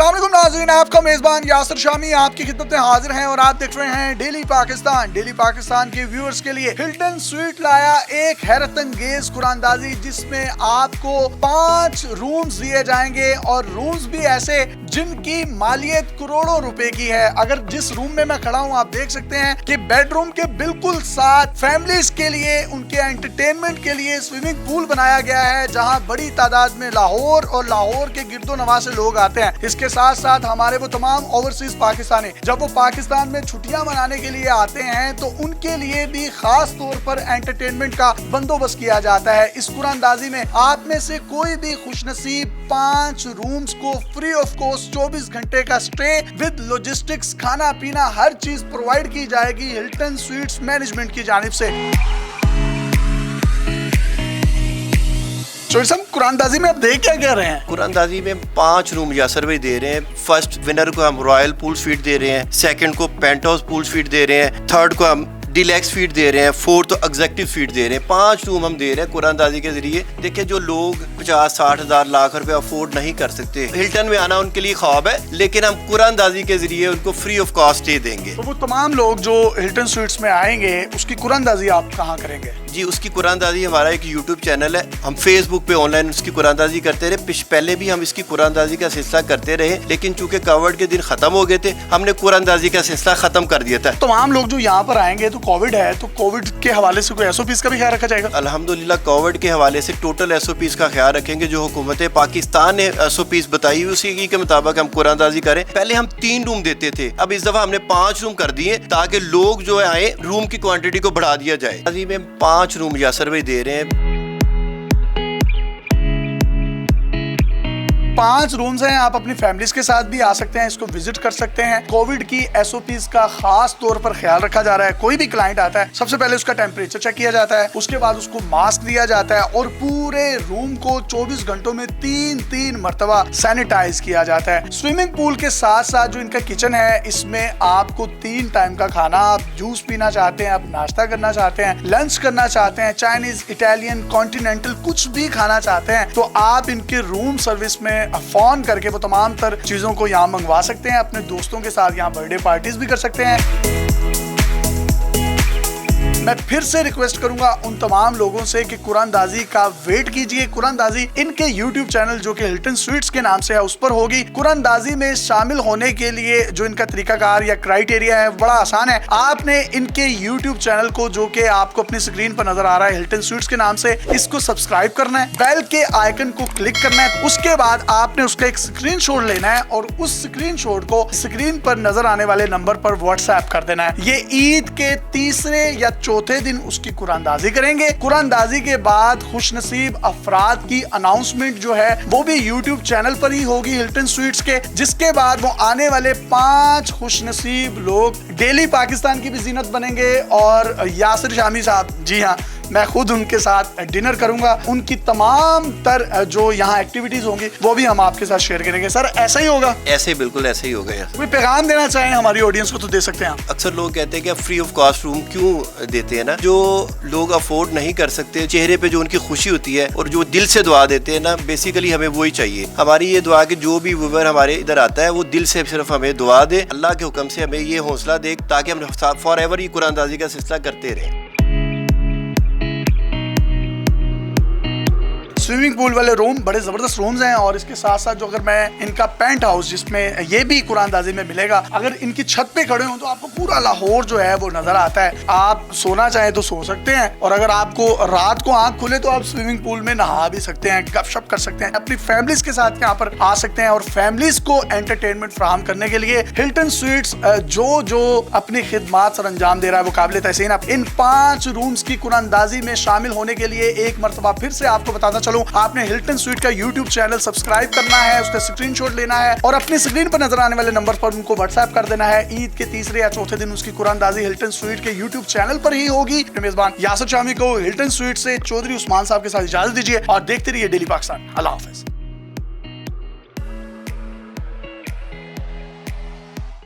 अस्सलाम वालेकुम नाज़रीन, आपका मेज़बान यासिर शामी आपकी खिदमत में हाजिर हैं और आप देख रहे हैं डेली पाकिस्तान। डेली पाकिस्तान के व्यूअर्स के लिए हिल्टन स्वीट लाया एक हैरत अंगेज कुरानदाजी जिसमें आपको 5 रूम्स दिए जाएंगे और रूम्स भी ऐसे जिनकी मालियत करोड़ों रुपए की है। अगर जिस रूम में मैं खड़ा हूँ आप देख सकते हैं कि बेडरूम के बिल्कुल साथ फैमिलीज के लिए उनके एंटरटेनमेंट के लिए स्विमिंग पूल बनाया गया है, जहाँ बड़ी तादाद में लाहौर और लाहौर के गिरदो नवा से लोग आते हैं। इसके साथ साथ हमारे वो तमाम ओवरसीज पाकिस्तानी जब वो पाकिस्तान में छुट्टियां मनाने के लिए आते हैं तो उनके लिए भी खास तौर पर एंटरटेनमेंट का बंदोबस्त किया जाता है। इस कुरानदाजी में आप में से कोई भी खुशनसीब 5 रूम्स को फ्री ऑफ कॉस्ट 24 घंटे का स्टे विद लॉजिस्टिक्स, खाना पीना हर चीज प्रोवाइड की जाएगी हिल्टन स्वीट्स मैनेजमेंट की जानिब से। कुरानदाजी में आप देख क्या रहे हैं? कुरानदाजी में 5 रूम यासर भाई दे रहे हैं। फर्स्ट विनर को हम रॉयल पूल स्वीट दे रहे हैं, सेकंड को paint house pool sweet they रहे हैं, थर्ड को हम डिलैक्स स्वीट दे रहे हैं, फोर्थ तो एग्जेक्टिव स्वीट दे रहे हैं। 5 रूम हम दे रहे हैं कुरानदाजी के जरिए। देखिए जो लोग 50-60 हज़ार लाख रुपए अफोर्ड नहीं कर सकते, हिल्टन में आना उनके लिए ख्वाब है, लेकिन हम कुरानदाजी के जरिए उनको फ्री ऑफ कॉस्ट स्टे देंगे। तो वो तमाम लोग जो हिल्टन स्वीट्स में आएंगे उसकी कुरानदाजी आप कहाँ करेंगे? जी उसकी कुरानदाजी हमारा एक यूट्यूब चैनल है, हम फेसबुक पे ऑनलाइन उसकी कुरानदाजी करते रहे। पहले भी हम इसकी कुरानदाजी का सिलसिला करते रहे, लेकिन चूंकि कोविड के दिन खत्म हो गए थे हमने कुरानदाजी का सिलसिला खत्म कर दिया था। तमाम लोग जो यहाँ पर आएंगे तो कोविड है, तो कोविड के हवाले से कोई एसओपीज का भी ख्याल रखा जाएगा? अल्हम्दुलिल्लाह कोविड के हवाले से टोटल एसओपीज का ख्याल रखेंगे। जो हुकूमत पाकिस्तान ने एसओपीज बताई हुई उसी के मुताबिक हम कुरानदाजी करें। पहले हम 3 रूम देते थे, अब इस दफा हमने 5 रूम कर दिए ताकि लोग जो आए रूम की क्वांटिटी को बढ़ा दिया जाए। में 5 रूम यासर भाई दे रहे हैं। 5 रूम्स हैं, आप अपनी फैमिलीज के साथ भी आ सकते हैं, इसको विजिट कर सकते हैं। कोविड की एसओपीज का खास तौर पर ख्याल रखा जा रहा है। कोई भी क्लाइंट आता है सबसे पहले उसका टेम्परेचर चेक किया जाता है, उसके बाद उसको मास्क दिया जाता है और पूरे रूम को 24 घंटों में 3 मरतबा सैनिटाइज किया जाता है। स्विमिंग पूल के साथ साथ जो इनका किचन है इसमें आपको 3 टाइम का खाना, आप जूस पीना चाहते हैं, आप नाश्ता करना चाहते हैं, लंच करना चाहते हैं, चाइनीज, इटालियन, कॉन्टिनेंटल कुछ भी खाना चाहते हैं तो आप इनके रूम सर्विस में फोन करके वो तमाम तर चीजों को यहाँ मंगवा सकते हैं। अपने दोस्तों के साथ यहाँ बर्थडे पार्टीज भी कर सकते हैं। मैं फिर से रिक्वेस्ट करूंगा उन तमाम लोगों से कि कुरानदाजी का वेट कीजिए। कुरानदाजी इनके YouTube चैनल जो कि हिल्टन स्वीट्स के नाम से है उस पर होगी। कुरानदाजी में शामिल होने के लिए जो इनका तरीकाकार या क्राइटेरिया है बड़ा आसान है। आपने इनके YouTube चैनल को जो कि आपको अपनी स्क्रीन पर नजर आ रहा है हिल्टन स्वीट्स के नाम से, इसको सब्सक्राइब करना है, बेल के आइकन को क्लिक करना है। उसके बाद आपने उसका एक स्क्रीनशॉट लेना है और उस स्क्रीनशॉट को स्क्रीन पर नजर आने वाले नंबर पर व्हाट्सएप कर देना है। ये ईद के तीसरे या चौथे दिन उसकी कुरानदाजी करेंगे। कुरानदाजी के बाद खुशनसीब अफराद की अनाउंसमेंट जो है वो भी YouTube चैनल पर ही होगी हिल्टन स्वीट्स के, जिसके बाद वो आने वाले 5 खुशनसीब लोग डेली पाकिस्तान की भी जीनत बनेंगे। और यासिर शामी साहब, जी हाँ, मैं खुद उनके साथ डिनर करूंगा। उनकी तमाम तर जो यहाँ एक्टिविटीज होंगी वो भी हम आपके साथ शेयर करेंगे। सर ऐसा ही होगा? ऐसे बिल्कुल ऐसे ही होगा। कोई पैगाम देना चाहें हमारी ऑडियंस को तो दे सकते हैं आप। अक्सर लोग कहते हैं कि फ्री ऑफ कॉस्ट रूम क्यों देते हैं ना, जो लोग अफोर्ड नहीं कर सकते, चेहरे पे जो उनकी खुशी होती है और जो दिल से दुआ देते हैं ना, बेसिकली हमें वही चाहिए। हमारी ये दुआ कि जो भी व्यूअर हमारे इधर आता है वो दिल से सिर्फ हमें दुआ दे, अल्लाह के हुक्म से हमें ये हौसला दे ताकि हम फॉर एवर ये कुरानदाजी का सिलसिला करते रहें। स्विमिंग पूल वाले रूम बड़े जबरदस्त रूम्स हैं और इसके साथ साथ जो अगर मैं इनका पेंट हाउस जिसमें ये भी कुरानदाजी में मिलेगा, अगर इनकी छत पे खड़े हो तो आपको पूरा लाहौर जो है वो नजर आता है। आप सोना चाहे तो सो सकते हैं और अगर आपको रात को आंख खुले तो आप स्विमिंग पूल में नहा भी सकते हैं, गपशप कर सकते हैं, अपनी फैमिलीज के साथ यहाँ पर आ सकते हैं। और फैमिलीज को एंटरटेनमेंट फराहम करने के लिए हिल्टन स्वीट्स जो अपनी खिदमात सर अंजाम दे रहा है वो काबिल तहसीन। आप इन 5 रूम्स की कुरानदाजी में शामिल होने के लिए एक मरतबा फिर से आपको बताना चलूं, आपने हिल्टन स्वीट का YouTube चैनल सब्सक्राइब करना है, उसका स्क्रीनशॉट लेना है और अपनी स्क्रीन पर नजर आने वाले नंबर पर उनको व्हाट्सएप कर देना है। ईद के तीसरे या चौथे दिन उसकी कुरानदाजी हिल्टन स्वीट के YouTube चैनल पर ही होगी। मेजबान यासिर शामी को हिल्टन स्वीट से चौधरी उस्मान साहब के साथ इजाजत दीजिए और देखते रहिए डेली पाकिस्तान। अल्लाह हाफिज।